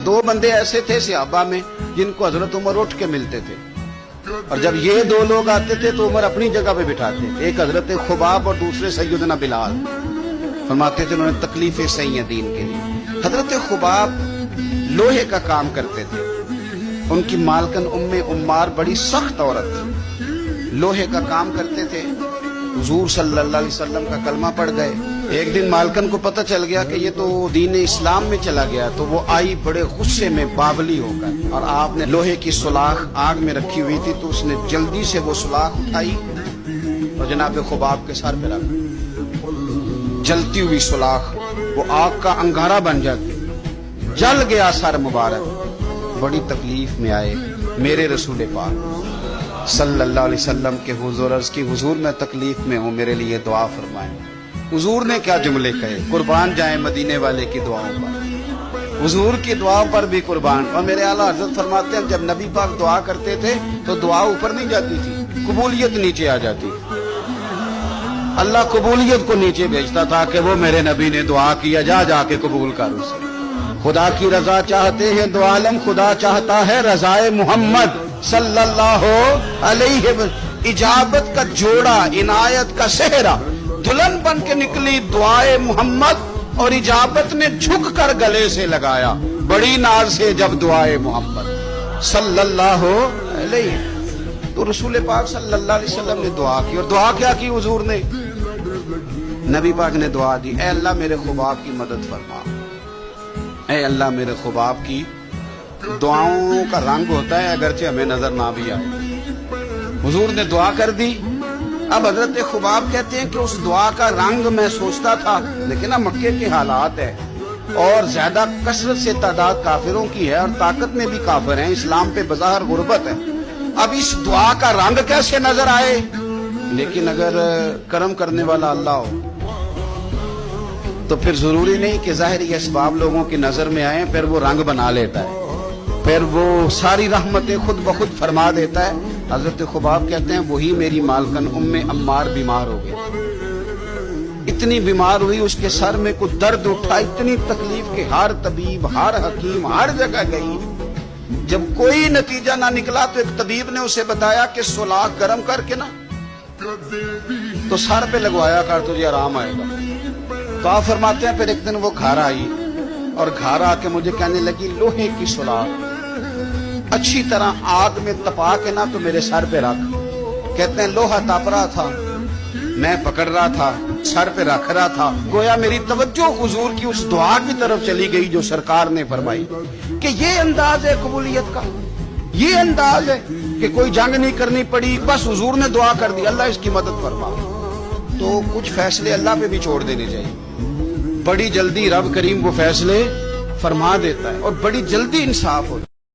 दो बंदे ऐसे थे सहाबा में जिनको हजरत उमर उठ के मिलते थे, और जब ये दो लोग आते थे तो उमर अपनी जगह पे बिठाते। एक हजरत खुबाब और दूसरे सैयदना बिलाल। फरमाते थे उन्होंने तकलीफें सही हैं दीन के लिए। हजरत खुबाब लोहे का काम करते थे, उनकी मालकन उम्मे उम्मार बड़ी सख्त औरत थी, लोहे का काम करते थे। हुजूर सल्लल्लाहु अलैहि वसल्लम का कलमा पढ़ गए। एक दिन मालकन को पता चल गया कि ये तो दीन इस्लाम में चला गया, तो वो आई बड़े गुस्से में बावली होकर, और आपने लोहे की सुलाख आग में रखी हुई थी तो उसने जल्दी से वो सुलाख उठाई और जनाब खुबाब के सर पे रख। जलती हुई सुलाख वो आग का अंगारा बन जाती, जल गया सर मुबारक। बड़ी तकलीफ में आए मेरे रसूल पाक सल्लल्लाहु अलैहि वसल्लम के हुजूर, अर्ज़ की हुजूर मैं तकलीफ में हूँ, मेरे लिए दुआ फरमाएं। हुजूर ने क्या जुमले कहे, कुर्बान जाए मदीने वाले की दुआओं पर, हुजूर की दुआओं पर भी कुर्बान। और मेरे आला हज़रत फरमाते हैं जब नबी पाक दुआ करते थे तो दुआ ऊपर नहीं जाती थी, कबूलियत नीचे आ जाती थी। अल्लाह कबूलियत को नीचे भेजता था कि वो मेरे नबी ने दुआ किया, जा जाके कबूल कर उसे। खुदा की रजा चाहते हैं दो आलम, खुदा चाहता है रजाए मोहम्मद सल्लल्लाहु अलैहि वसल्लम। इजाबत का जोड़ा, इनायत का सेहरा, दुल्हन बन के निकली दुआए मोहम्मद, और इजाबत ने झुक कर गले से लगाया बड़ी नाज से जब दुआए मोहम्मद सल्लल्लाहु अलैहि। तो रसूल पाक सल्लल्लाहु अलैहि वसल्लम ने दुआ की, और दुआ क्या की हुजूर ने? नबी पाक ने दुआ दी, ऐ अल्लाह मेरे खुबाब की मदद फरमा, ऐ अल्लाह मेरे खुबाब की। दुआओं का रंग होता है अगरचे हमें नजर ना भी आए। हुजूर ने दुआ कर दी। अब हजरत खुबाब कहते हैं कि उस दुआ का रंग मैं सोचता था, लेकिन अब मक्के के हालात है और ज्यादा कसरत से तादाद काफिरों की है और ताकत में भी काफिर हैं, इस्लाम पे बज़ाहिर गुर्बत है। अब इस दुआ का रंग कैसे नजर आए? लेकिन अगर करम करने वाला अल्लाह हो तो फिर जरूरी नहीं कि ज़ाहिरी असबाब लोगों की नजर में आए, फिर वो रंग बना लेता है, फिर वो सारी रहमतें खुद ब खुद फरमा देता है। हजरत खुबाब कहते हैं वही मेरी मालकन उम्मे अम्मार बीमार हो गई, इतनी बीमार हुई उसके सर में कुछ दर्द उठा, इतनी तकलीफ के हर तबीब हर हकीम हर जगह गई। जब कोई नतीजा ना निकला तो एक तबीब ने उसे बताया कि सुलाख गर्म करके ना तो सर पे लगवाया कर, तुझे आराम आएगा। तो आप फरमाते हैं फिर एक दिन वो घर आई और घर आके मुझे कहने लगी लोहे की सुलाख अच्छी तरह आग में तपा के ना तो मेरे सर पे रख। कहते हैं लोहा तप रहा था, मैं पकड़ रहा था, सर पे रख रहा था, गोया मेरी तवज्जो हुजूर की उस दुआ की तरफ चली गई जो सरकार ने फरमाई कि ये अंदाज है कबूलियत का, ये अंदाज है कि कोई जंग नहीं करनी पड़ी, बस हुजूर ने दुआ कर दी, अल्लाह इसकी मदद फरमा। तो कुछ फैसले अल्लाह पे भी छोड़ देने चाहिए। बड़ी जल्दी रब करीम वो फैसले फरमा देता है और बड़ी जल्दी इंसाफ होता है।